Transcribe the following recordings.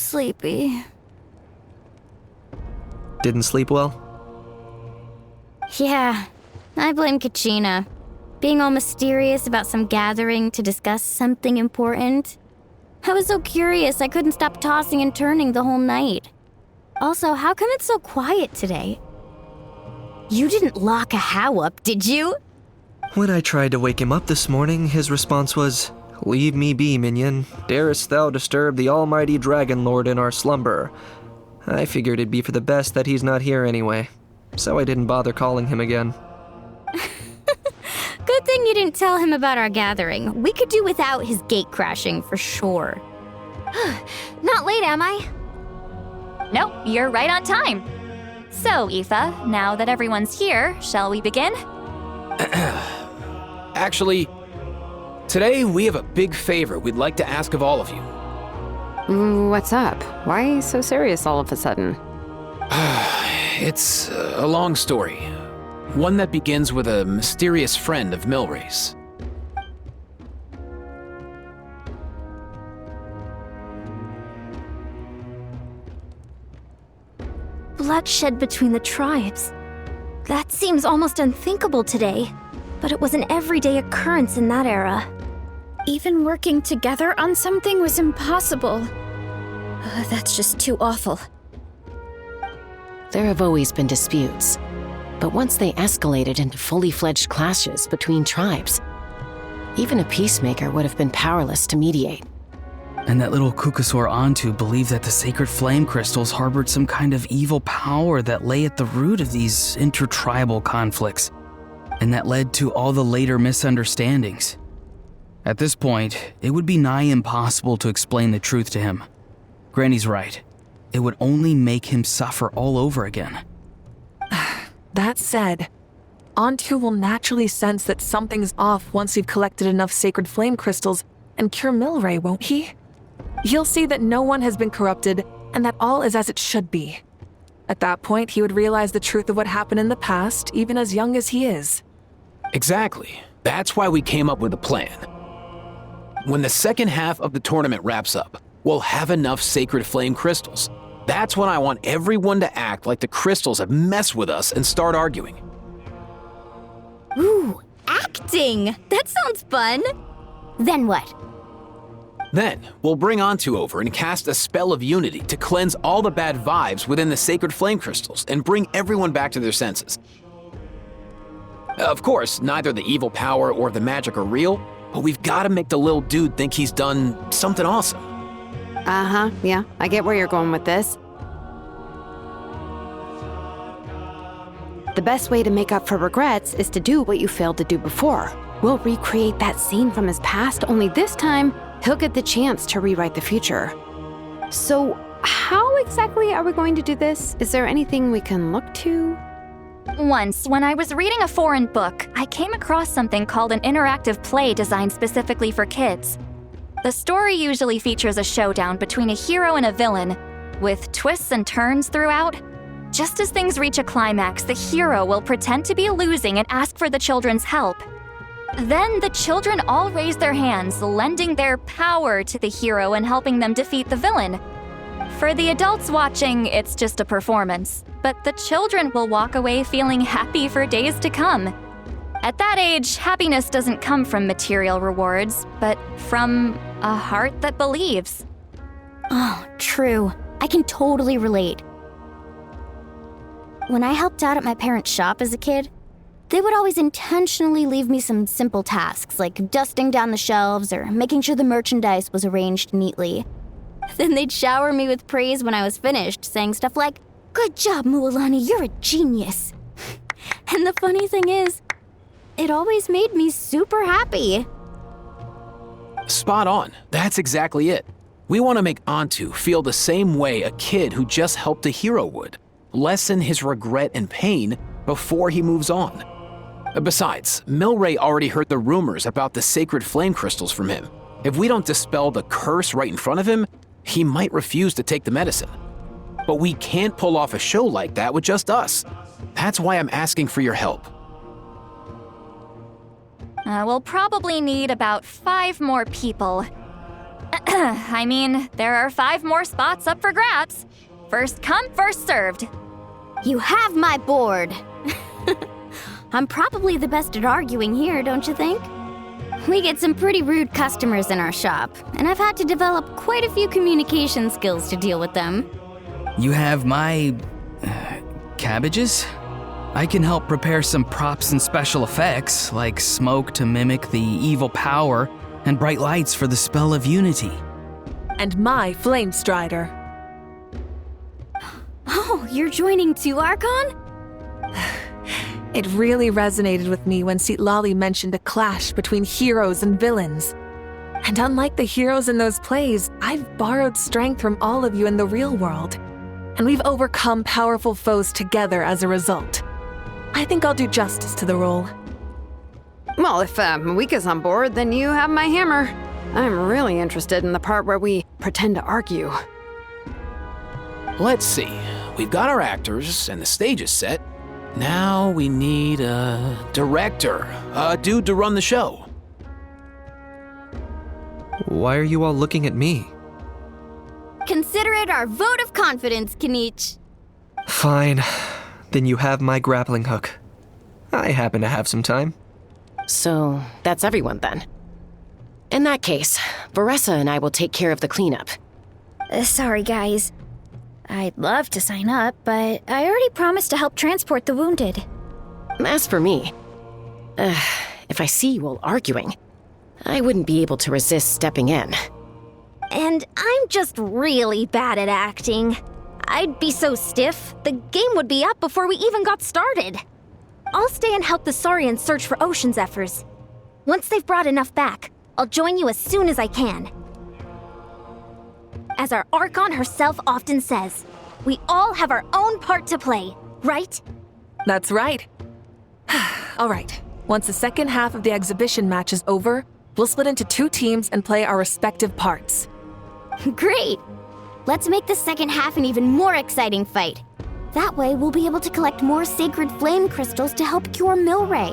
sleepy. Didn't sleep well? Yeah, I blame Kachina. Being all mysterious about some gathering to discuss something important. I was so curious I couldn't stop tossing and turning the whole night. Also, how come it's so quiet today? You didn't lock a How up, did you? When I tried to wake him up this morning, his response was, "Leave me be, minion. Darest thou disturb the almighty Dragon Lord in our slumber?" I figured it'd be for the best that he's not here anyway, so I didn't bother calling him again. Good thing you didn't tell him about our gathering. We could do without his gate crashing for sure. Not late, am I? Nope, you're right on time. So, Aoife, now that everyone's here, shall we begin? Actually, today we have a big favor we'd like to ask of all of you. What's up? Why so serious all of a sudden? It's a long story. One that begins with a mysterious friend of Milray's. Bloodshed between the tribes. That seems almost unthinkable today, but it was an everyday occurrence in that era. Even working together on something was impossible. That's just too awful. There have always been disputes, but once they escalated into fully fledged clashes between tribes, even a peacemaker would have been powerless to mediate. And that little Kukusor Antu believed that the sacred flame crystals harbored some kind of evil power that lay at the root of these intertribal conflicts, and that led to all the later misunderstandings. At this point, it would be nigh impossible to explain the truth to him. Granny's right. It would only make him suffer all over again. That said, Antu will naturally sense that something's off once we've collected enough sacred flame crystals and cure Milray, won't he? He'll see that no one has been corrupted and that all is as it should be. At that point, he would realize the truth of what happened in the past, even as young as he is. Exactly. That's why we came up with a plan. When the second half of the tournament wraps up, we'll have enough sacred flame crystals. That's when I want everyone to act like the crystals have messed with us and start arguing. Ooh, acting! That sounds fun! Then what? Then, we'll bring Antu over and cast a spell of unity to cleanse all the bad vibes within the sacred flame crystals and bring everyone back to their senses. Of course, neither the evil power or the magic are real, but we've got to make the little dude think he's done something awesome. Yeah, I get where you're going with this. The best way to make up for regrets is to do what you failed to do before. We'll recreate that scene from his past, only this time, he'll get the chance to rewrite the future. So, how exactly are we going to do this? Is there anything we can look to? Once, when I was reading a foreign book, I came across something called an interactive play designed specifically for kids. The story usually features a showdown between a hero and a villain, with twists and turns throughout. Just as things reach a climax, the hero will pretend to be losing and ask for the children's help. Then the children all raise their hands, lending their power to the hero and helping them defeat the villain. For the adults watching, it's just a performance, but the children will walk away feeling happy for days to come. At that age, happiness doesn't come from material rewards, but from a heart that believes. Oh, true. I can totally relate. When I helped out at my parents' shop as a kid, they would always intentionally leave me some simple tasks like dusting down the shelves or making sure the merchandise was arranged neatly. Then they'd shower me with praise when I was finished, saying stuff like, "Good job, Mualani, you're a genius." And the funny thing is, it always made me super happy. Spot on. That's exactly it. We want to make Antu feel the same way a kid who just helped a hero would. Lessen his regret and pain before he moves on. Besides, Milray already heard the rumors about the sacred flame crystals from him. If we don't dispel the curse right in front of him, he might refuse to take the medicine. But we can't pull off a show like that with just us. That's why I'm asking for your help. We'll probably need about 5 more people. I mean, there are 5 more spots up for grabs. First come, first served. You have my board. I'm probably the best at arguing here, don't you think? We get some pretty rude customers in our shop, and I've had to develop quite a few communication skills to deal with them. You have my... cabbages? I can help prepare some props and special effects, like smoke to mimic the evil power, and bright lights for the spell of unity. And my Flame Strider. Oh, you're joining too, Archon? It really resonated with me when Citlali mentioned a clash between heroes and villains. And unlike the heroes in those plays, I've borrowed strength from all of you in the real world. And we've overcome powerful foes together as a result. I think I'll do justice to the role. Well, if Mawika's on board, then you have my hammer. I'm really interested in the part where we pretend to argue. Let's see. We've got our actors and the stage is set. Now we need a director, a dude to run the show. Why are you all looking at me? Consider it our vote of confidence, Kanich. Fine. Then you have my grappling hook. I happen to have some time. So, that's everyone then. In that case, Varessa and I will take care of the cleanup. Sorry, guys. I'd love to sign up, but I already promised to help transport the wounded. As for me, if I see you all arguing, I wouldn't be able to resist stepping in. And I'm just really bad at acting. I'd be so stiff, the game would be up before we even got started. I'll stay and help the Saurians search for Ocean Zephyrs. Once they've brought enough back, I'll join you as soon as I can. As our Archon herself often says, we all have our own part to play, right? That's right. All right. Once the second half of the exhibition match is over, we'll split into 2 teams and play our respective parts. Great! Let's make the second half an even more exciting fight. That way, we'll be able to collect more sacred flame crystals to help cure Milray.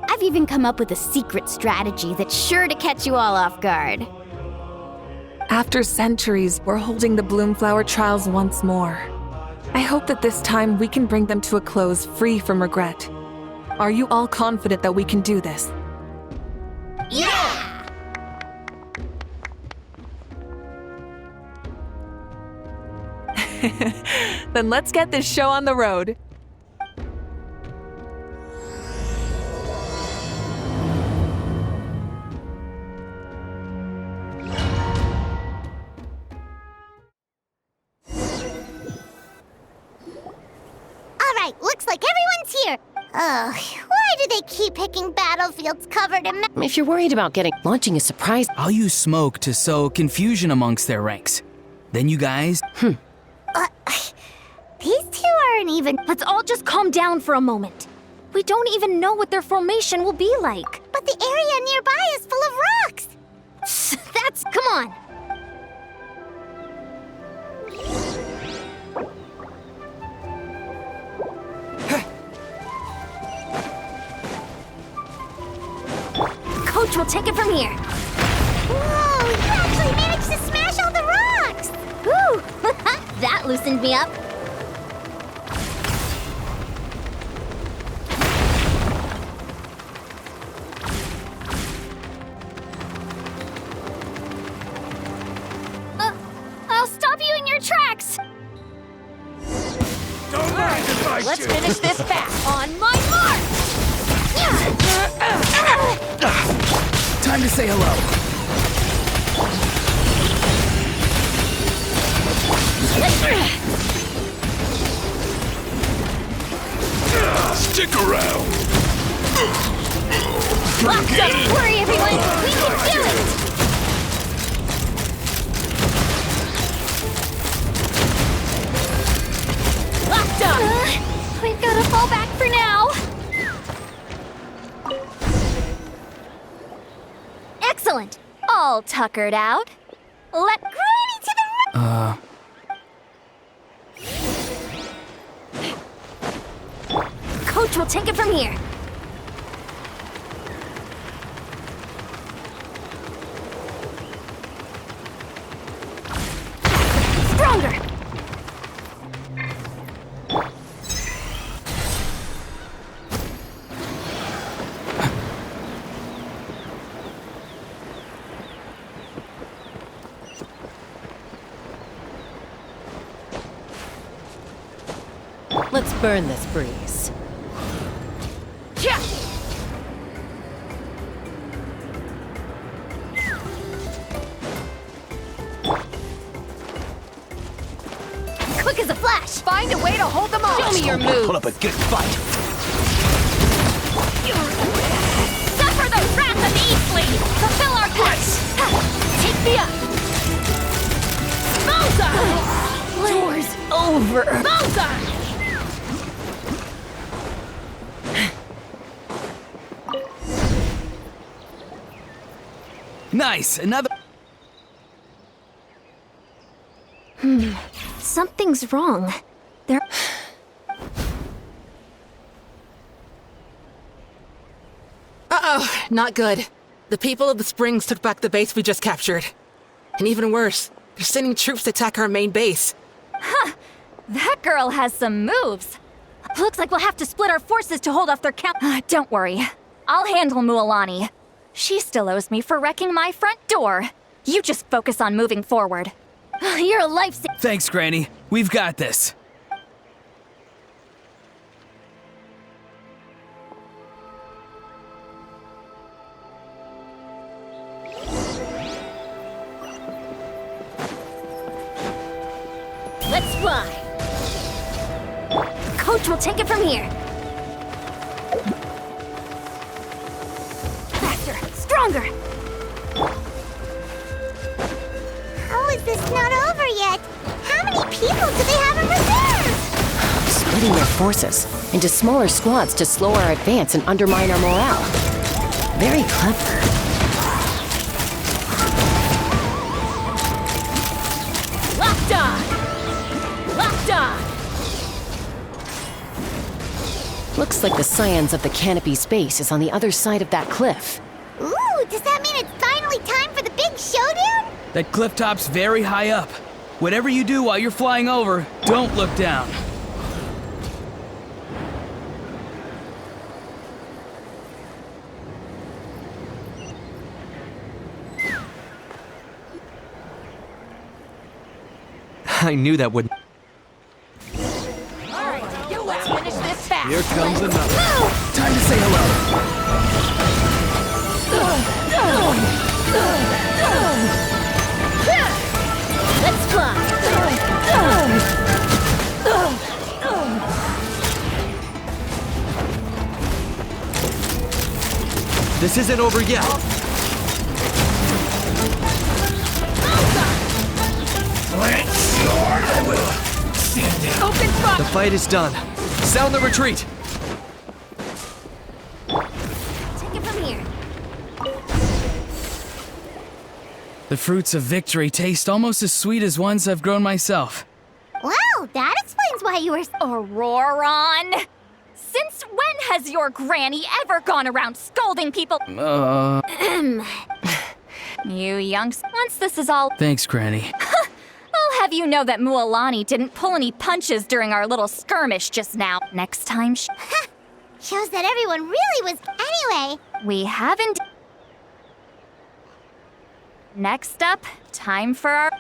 I've even come up with a secret strategy that's sure to catch you all off guard. After centuries, we're holding the Bloomflower trials once more. I hope that this time we can bring them to a close free from regret. Are you all confident that we can do this? Yeah! Then let's get this show on the road. Alright, looks like everyone's here. Ugh, why do they keep picking battlefields covered in If you're worried about launching a surprise, I'll use smoke to sow confusion amongst their ranks. Then you guys... These 2 aren't even... Let's all just calm down for a moment. We don't even know what their formation will be like. But the area nearby is full of rocks. Come on. Coach will take it from here. Whoa, you actually managed to smash all the rocks! Woo! That loosened me up. I'll stop you in your tracks. Don't mind if I Let's shoot. finish this fast. On my mark! Time to say hello. Stick around. Don't worry, everyone. We can do it. Locked on. We've got to fall back for now. Excellent. All tuckered out. Let Granny to the right. Coach will take it from here. Let's burn this breeze. Yeah! Quick as a flash! Find a way to hold them off! Show me your moves! Put up a good fight. Suffer the wrath of Eastleigh! Fulfill our purpose! Take me up! Bullseye! Door's over. Bullseye! Nice, another. Something's wrong. There. Uh-oh, not good. The people of the Springs took back the base we just captured. And even worse, they're sending troops to attack our main base. That girl has some moves. Looks like we'll have to split our forces to hold off their count. Don't worry. I'll handle Mualani. She still owes me for wrecking my front door. You just focus on moving forward. You're a lifesaver. Thanks, Granny. We've got this. Let's fly. Coach will take it from here. Faster, stronger. How is this not over yet? How many people do they have in reserve? Splitting their forces into smaller squads to slow our advance and undermine our morale. Very clever. Locked on! Locked on! Looks like the Scions of the Canopy's base is on the other side of that cliff. Ooh, does that mean it's finally time for the big showdown? That cliff top's very high up. Whatever you do while you're flying over, don't look down. I knew that would. Let's finish this fast! Here comes another. Time to say hello. Let's fly. This isn't over yet. Plant sword, I will send it. Open fire! The fight is done. Sound the retreat. Take it from here. The fruits of victory taste almost as sweet as ones I've grown myself. Wow, that explains why you were... Auroron! Since when has your granny ever gone around scolding people? You youngs. Once this is all, Thanks, Granny. I'll have you know that Mualani didn't pull any punches during our little skirmish just now. Next time, Shows that everyone really was... Anyway, we haven't. Next up, time for our.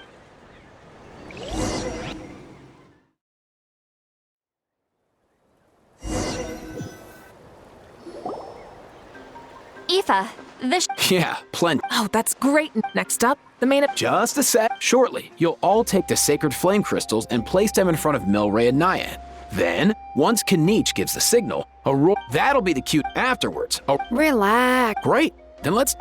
Aoife, this. Yeah, plenty. Oh, that's great. Next up, the main... Just a sec. Shortly, you'll all take the sacred flame crystals and place them in front of Milray and Nyan. Then, once Kanich gives the signal, that'll be the cue afterwards. Oh, Relax. great. Then let's...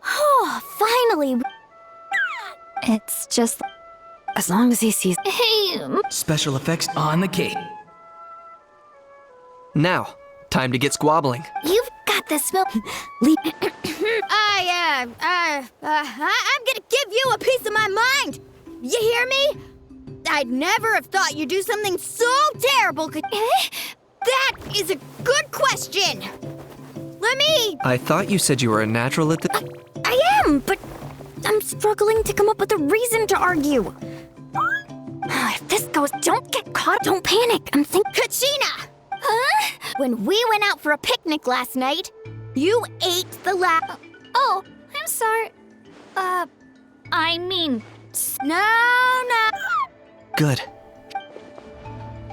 Oh, finally. It's just. As long as he sees. Hey, Special effects. On the cake. Now, time to get squabbling. you've got this, Smil. Leap. I'm gonna give you a piece of my mind. You hear me? I'd never have thought you'd do something so terrible. That is a good question. Let me. I thought you said you were a natural at the. I am, but I'm struggling to come up with a reason to argue. If this goes house. Don't get caught. Don't panic. I'm thinking. Kachina! Huh? When we went out for a picnic last night, you ate the Oh, I'm sorry. I mean, No. Good.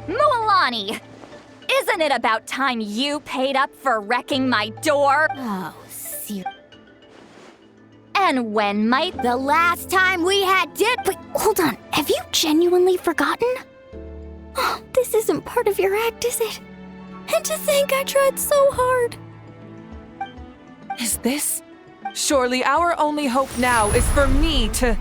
Mualani! Isn't it about time you paid up for wrecking my door? Oh, see. And when might The last time we had Wait, hold on. Have you genuinely forgotten? Oh, this isn't part of your act, is it? And to think I tried so hard. Is this? Surely our only hope now is for me to.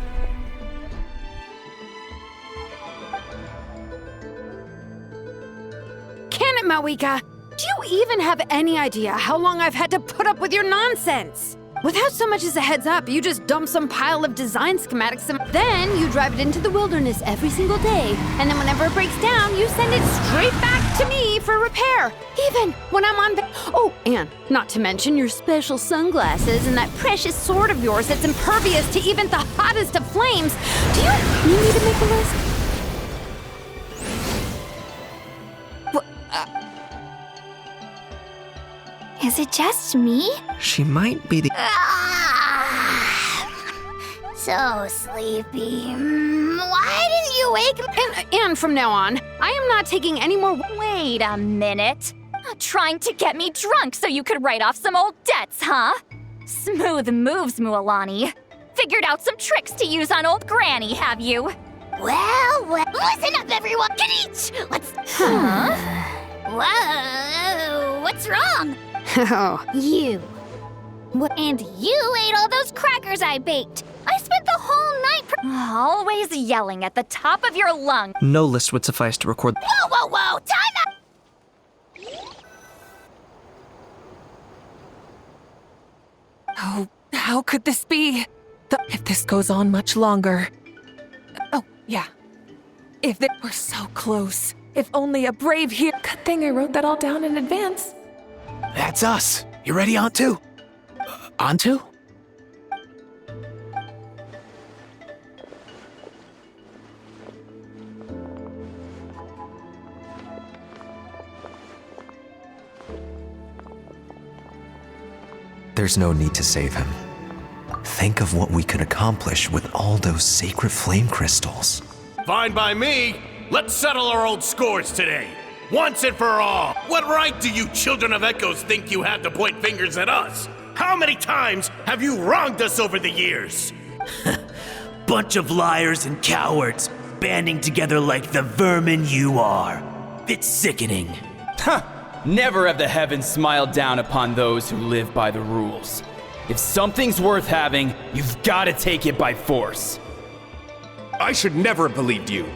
Can it, Mawika? Do you even have any idea how long I've had to put up with your nonsense? Without so much as a heads up, you just dump some pile of design schematics and then you drive it into the wilderness every single day. And then whenever it breaks down, you send it straight back to me for repair. Even when I'm on Oh, and not to mention your special sunglasses and that precious sword of yours that's impervious to even the hottest of flames. Do you need me to make a list? Is it just me? She might be the. So sleepy. Why didn't you wake me? And from now on, I am not taking any more. Wait a minute. Trying to get me drunk so you could write off some old debts, huh? Smooth moves, Mualani. Figured out some tricks to use on old Granny, have you? Well, listen up, everyone. Get Let's. Whoa, what's wrong? Oh. You. And you ate all those crackers I baked. I spent the whole night. Always yelling at the top of your lungs. No list would suffice to record. Whoa! Time out! Oh, how could this be? If this goes on much longer. Oh, yeah. If they were so close. If only a brave hero. Good thing I wrote that all down in advance. That's us. You ready, Antu? Antu? There's no need to save him. Think of what we could accomplish with all those sacred flame crystals. Fine by me. Let's settle our old scores today. Once and for all. What right do you children of Echoes think you have to point fingers at us? How many times have you wronged us over the years? Bunch of liars and cowards, banding together like the vermin you are. It's sickening. Never have the heavens smiled down upon those who live by the rules. If something's worth having, you've got to take it by force. I should never have believed you.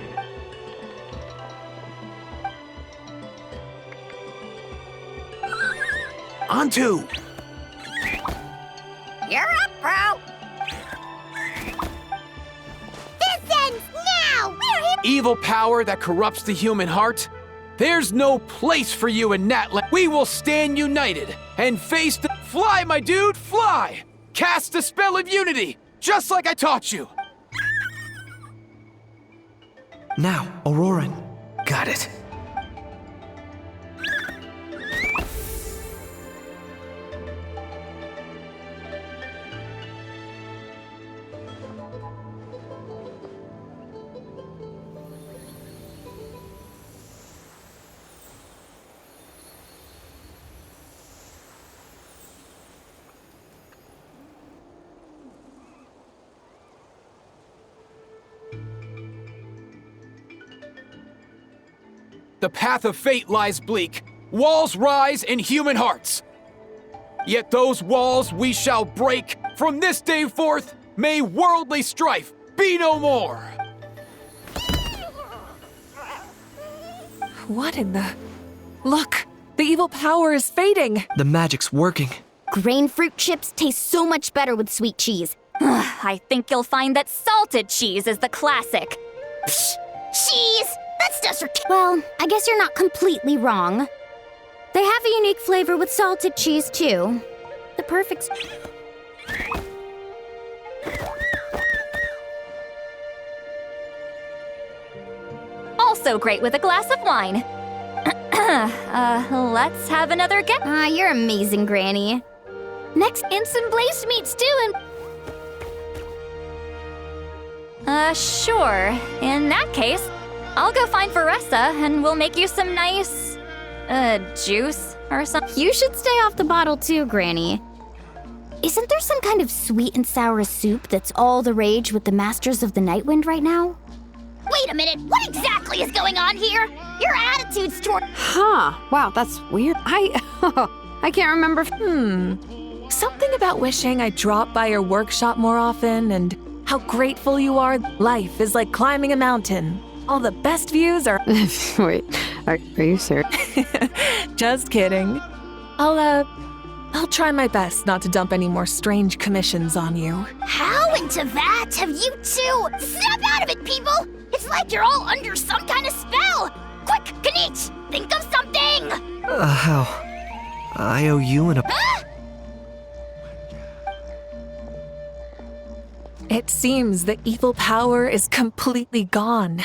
Antu! You're up, bro. This ends now. We're here. Evil power that corrupts the human heart? There's no place for you in Natlan. We will stand united and face the. Fly, my dude, fly! Cast a spell of unity, just like I taught you. Now, Auroran. Got it. The path of fate lies bleak. Walls rise in human hearts. Yet those walls we shall break. From this day forth, may worldly strife be no more. What in the... Look, the evil power is fading. The magic's working. Grain fruit chips taste so much better with sweet cheese. I think you'll find that salted cheese is the classic. Cheese. That's just Well, I guess you're not completely wrong. They have a unique flavor with salted cheese, too. The perfect... so great with a glass of wine. Let's have another guess. You're amazing, Granny. Next, Instant Blaze meat stew and... sure. In that case, I'll go find Veressa and we'll make you some nice... juice or something. You should stay off the bottle too, Granny. Isn't there some kind of sweet and sour soup that's all the rage with the Masters of the Nightwind right now? Wait a minute, what exactly is going on here? Your attitudes toward... Huh. Wow, that's weird. I can't remember. Something about wishing I dropped by your workshop more often and how grateful you are. Life is like climbing a mountain. All the best views are... Wait, are you serious? Just kidding. I'll try my best not to dump any more strange commissions on you. How into that have you two? Snap out of it, people! It's like you're all under some kind of spell! Quick, Kanich, think of something! How? I owe you an It seems the evil power is completely gone.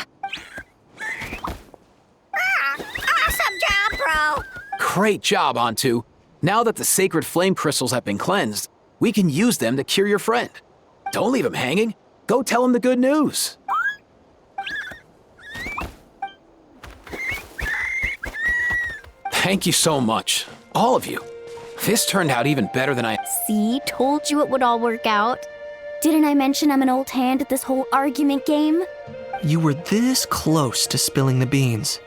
Awesome job, bro! Great job, Ontu. Now that the sacred flame crystals have been cleansed, we can use them to cure your friend. Don't leave him hanging. Go tell him the good news. Thank you so much, all of you. This turned out even better than I... See, told you it would all work out. Didn't I mention I'm an old hand at this whole argument game? You were this close to spilling the beans.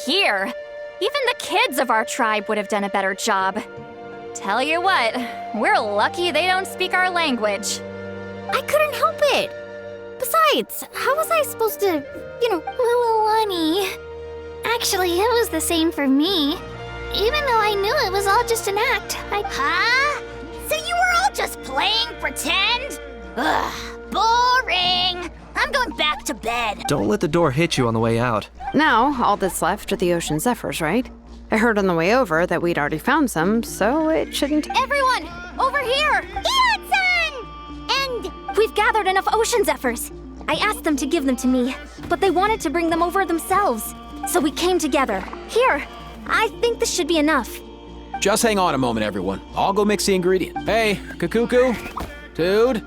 Here. Even the kids of our tribe would have done a better job. Tell you what, we're lucky they don't speak our language. I couldn't help it. Besides, how was I supposed to, Lilani? Actually, it was the same for me. Even though I knew it was all just an act, Huh? So you were all just playing pretend? Ugh, boring! I'm going back to bed. Don't let the door hit you on the way out. Now, all that's left are the Ocean Zephyrs, right? I heard on the way over that we'd already found some, so it shouldn't... Everyone, over here! Hiyon-san! And... We've gathered enough Ocean Zephyrs. I asked them to give them to me, but they wanted to bring them over themselves. So we came together. Here, I think this should be enough. Just hang on a moment, everyone. I'll go mix the ingredient. Hey, Kakuku, dude,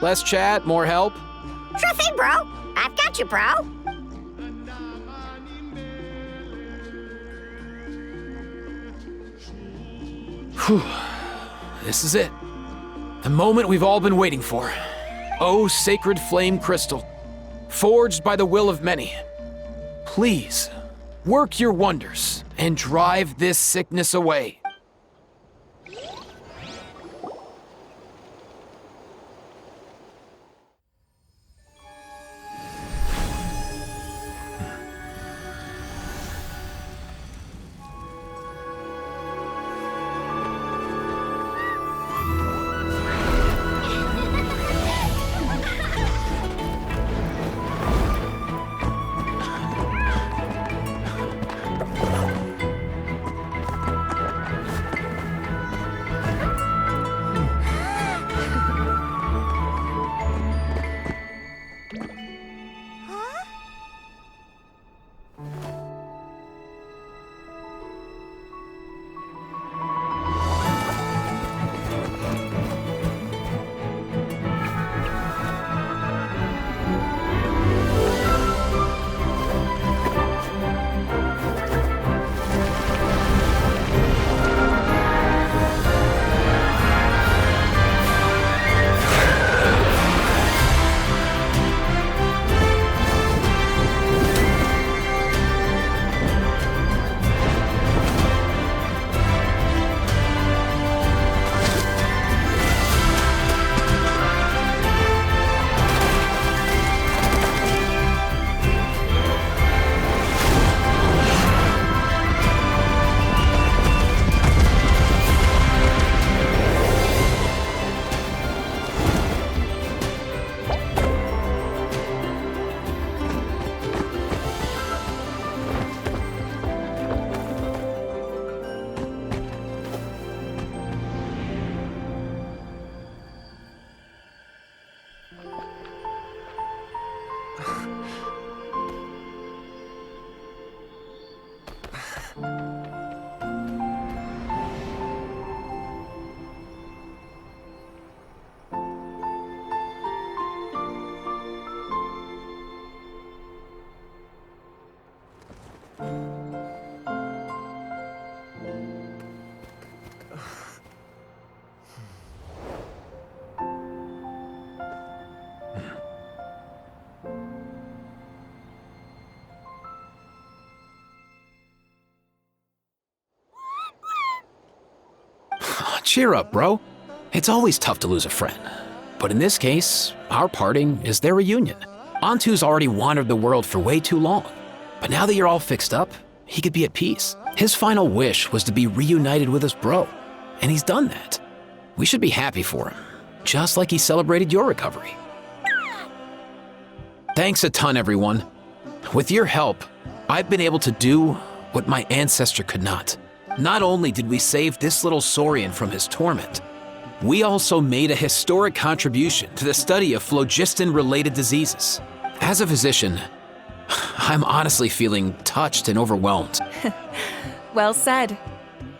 less chat, more help. Sure thing, bro. I've got you, bro. Whew. This is it. The moment we've all been waiting for. Oh, sacred flame crystal, forged by the will of many. Please, work your wonders and drive this sickness away. Cheer up, bro. It's always tough to lose a friend. But in this case, our parting is their reunion. Antu's already wandered the world for way too long. But now that you're all fixed up, he could be at peace. His final wish was to be reunited with his bro. And he's done that. We should be happy for him, just like he celebrated your recovery. Thanks a ton, everyone. With your help, I've been able to do what my ancestor could not. Not only did we save this little Saurian from his torment, we also made a historic contribution to the study of phlogiston-related diseases. As a physician, I'm honestly feeling touched and overwhelmed. Well said.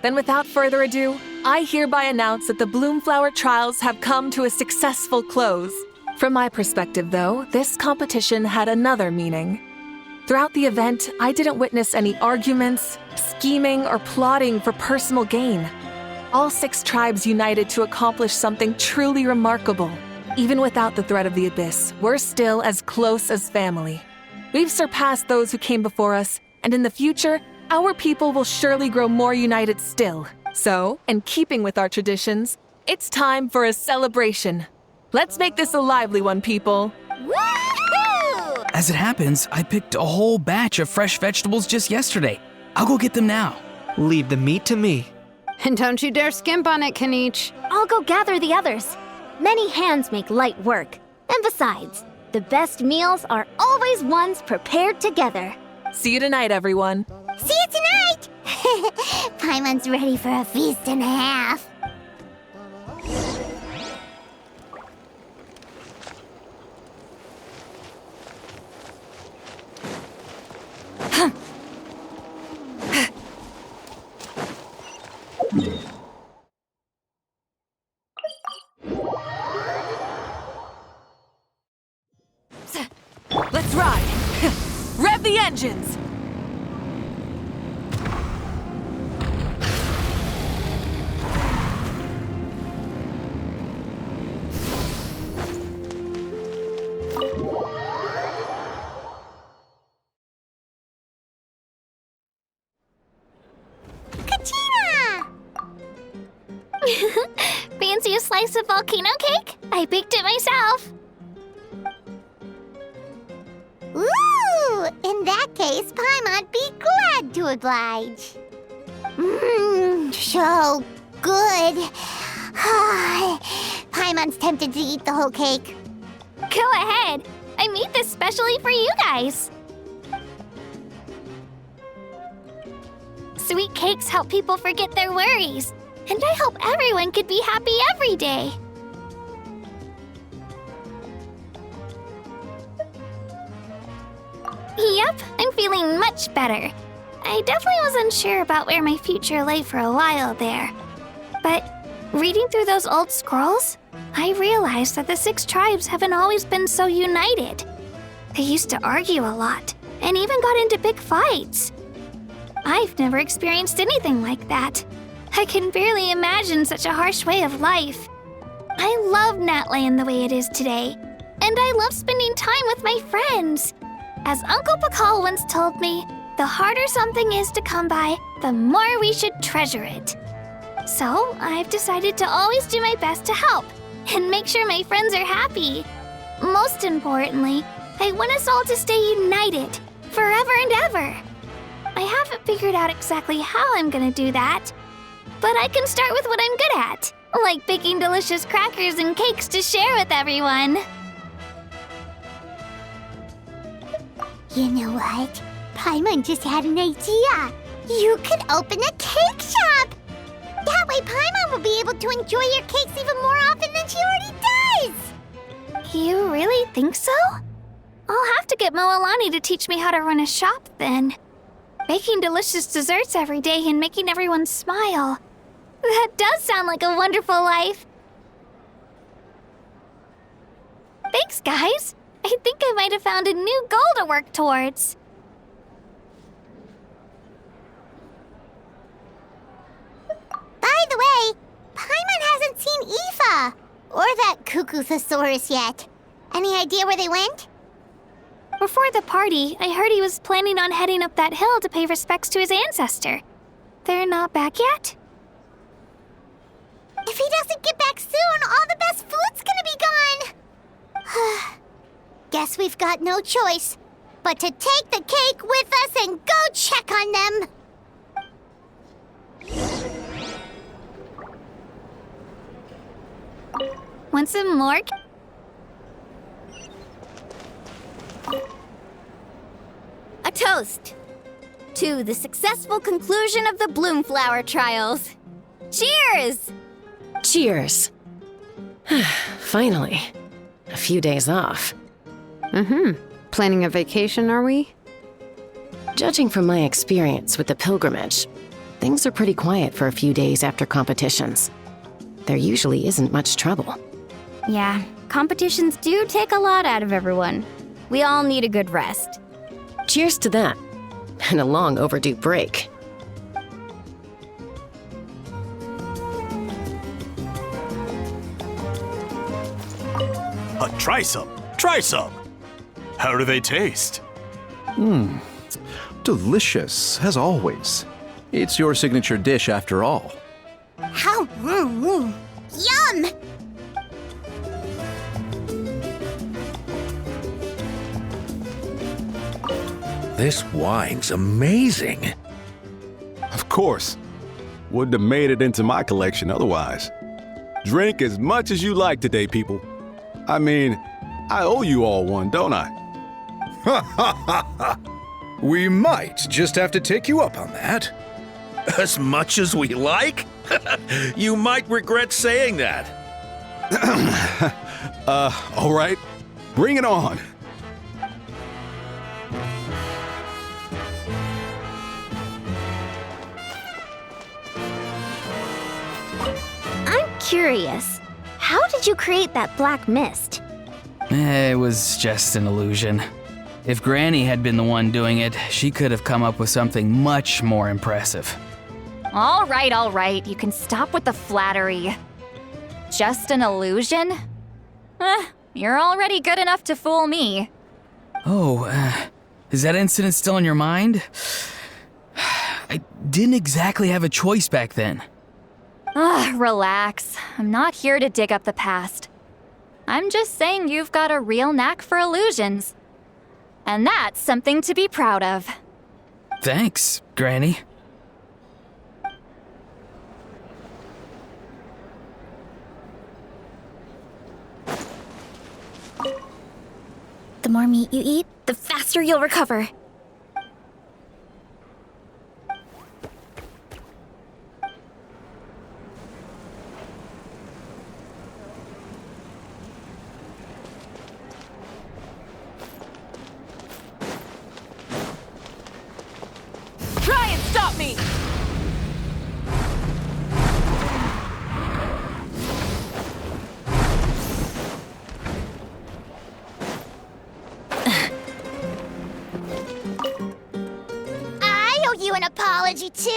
Then without further ado, I hereby announce that the Bloomflower trials have come to a successful close. From my perspective, though, this competition had another meaning. Throughout the event, I didn't witness any arguments, scheming, or plotting for personal gain. All 6 tribes united to accomplish something truly remarkable. Even without the threat of the Abyss, we're still as close as family. We've surpassed those who came before us, and in the future, our people will surely grow more united still. So, in keeping with our traditions, it's time for a celebration. Let's make this a lively one, people. Woohoo! As it happens, I picked a whole batch of fresh vegetables just yesterday. I'll go get them now. Leave the meat to me. And don't you dare skimp on it, Kanich. I'll go gather the others. Many hands make light work. And besides, the best meals are always ones prepared together. See you tonight, everyone. See you tonight! Paimon's ready for a feast and a half. Let's ride! Rev the engines! Katina! Fancy a slice of volcano cake? I baked it myself. Ooh! In that case, Paimon'd be glad to oblige. So good. Paimon's tempted to eat the whole cake. Go ahead. I made this specially for you guys. Sweet cakes help people forget their worries. And I hope everyone could be happy every day. Yep, I'm feeling much better. I definitely was unsure about where my future lay for a while there. But reading through those old scrolls, I realized that the 6 tribes haven't always been so united. They used to argue a lot, and even got into big fights. I've never experienced anything like that. I can barely imagine such a harsh way of life. I love Natland the way it is today, and I love spending time with my friends. As Uncle Pakal once told me, the harder something is to come by, the more we should treasure it. So I've decided to always do my best to help and make sure my friends are happy. Most importantly, I want us all to stay united, forever and ever. I haven't figured out exactly how I'm gonna do that, but I can start with what I'm good at, like baking delicious crackers and cakes to share with everyone. You know what? Paimon just had an idea. You could open a cake shop. That way Paimon will be able to enjoy your cakes even more often than she already does. You really think so? I'll have to get Moalani to teach me how to run a shop then. Baking delicious desserts every day and making everyone smile. That does sound like a wonderful life. Thanks, guys. I think I might have found a new goal to work towards. By the way, Paimon hasn't seen Aoife or that Cuckoo-thosaurus yet. Any idea where they went? Before the party, I heard he was planning on heading up that hill to pay respects to his ancestor. They're not back yet? got no choice but to take the cake with us and go check on them. Want some more? A toast to the successful conclusion of the Bloomflower trials. Cheers! Cheers. Finally. A few days off. Planning a vacation, are we? Judging from my experience with the pilgrimage, things are pretty quiet for a few days after competitions. There usually isn't much trouble. Yeah, competitions do take a lot out of everyone. We all need a good rest. Cheers to that. And a long overdue break. Try some. Try some. How do they taste? Delicious, as always. It's your signature dish after all. How? Yum! This wine's amazing. Of course. Wouldn't have made it into my collection otherwise. Drink as much as you like today, people. I mean, I owe you all one, don't I? Ha ha ha ha! We might just have to take you up on that. As much as we like? You might regret saying that. All right. Bring it on. I'm curious. How did you create that black mist? It was just an illusion. If Granny had been the one doing it, she could have come up with something much more impressive. All right, you can stop with the flattery. Just an illusion? You're already good enough to fool me. Oh, is that incident still in your mind? I didn't exactly have a choice back then. Relax. I'm not here to dig up the past. I'm just saying you've got a real knack for illusions. And that's something to be proud of. Thanks, Granny. The more meat you eat, the faster you'll recover. Try and stop me! I owe you an apology, too.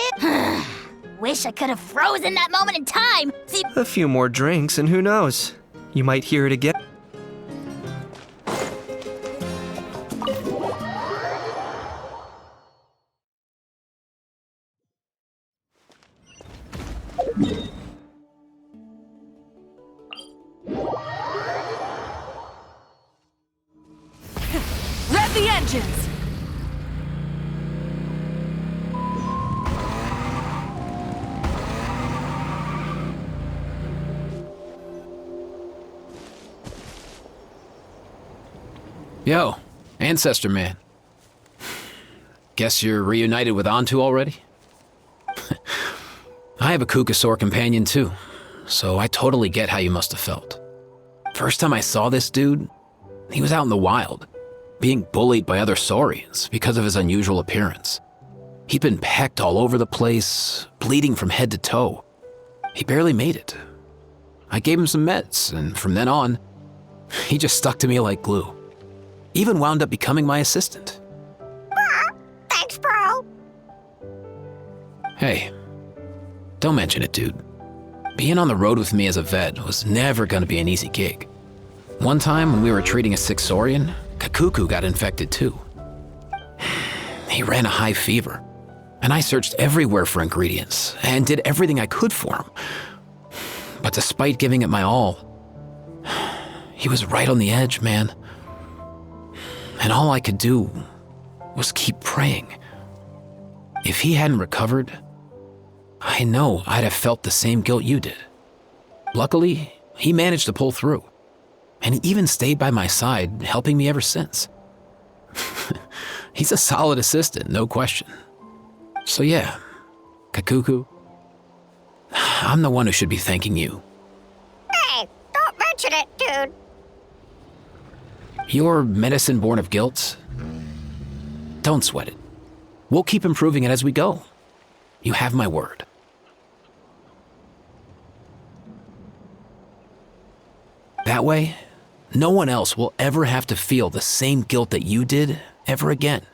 Wish I could have frozen that moment in time. See, A few more drinks, and who knows? You might hear it again. Rev the engines! Yo, Ancestor Man. Guess you're reunited with Antu already? I have a Kukasaur companion too, so I totally get how you must have felt. First time I saw this dude, he was out in the wild, being bullied by other saurians because of his unusual appearance. He'd been pecked all over the place, bleeding from head to toe. He barely made it. I gave him some meds, and from then on, he just stuck to me like glue. Even wound up becoming my assistant. thanks, bro. Hey, don't mention it, dude. Being on the road with me as a vet was never gonna be an easy gig. One time when we were treating a sick saurian, Kakuku got infected too. He ran a high fever, and I searched everywhere for ingredients and did everything I could for him. But despite giving it my all, he was right on the edge, man. And all I could do was keep praying. If he hadn't recovered, I know I'd have felt the same guilt you did. Luckily, he managed to pull through. And he even stayed by my side, helping me ever since. He's a solid assistant, no question. So yeah, Kakuku, I'm the one who should be thanking you. Hey, don't mention it, dude. Your medicine born of guilt? Don't sweat it. We'll keep improving it as we go. You have my word. That way, no one else will ever have to feel the same guilt that you did ever again.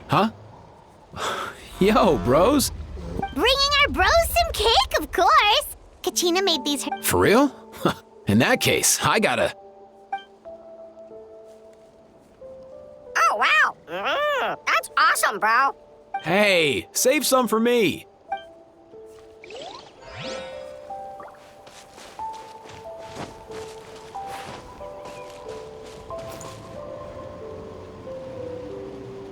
Huh? Yo, bros. Bringing our bros some cake, of course. Kachina made these. For real? In that case, I gotta... Oh, wow. That's awesome, bro. Hey, save some for me.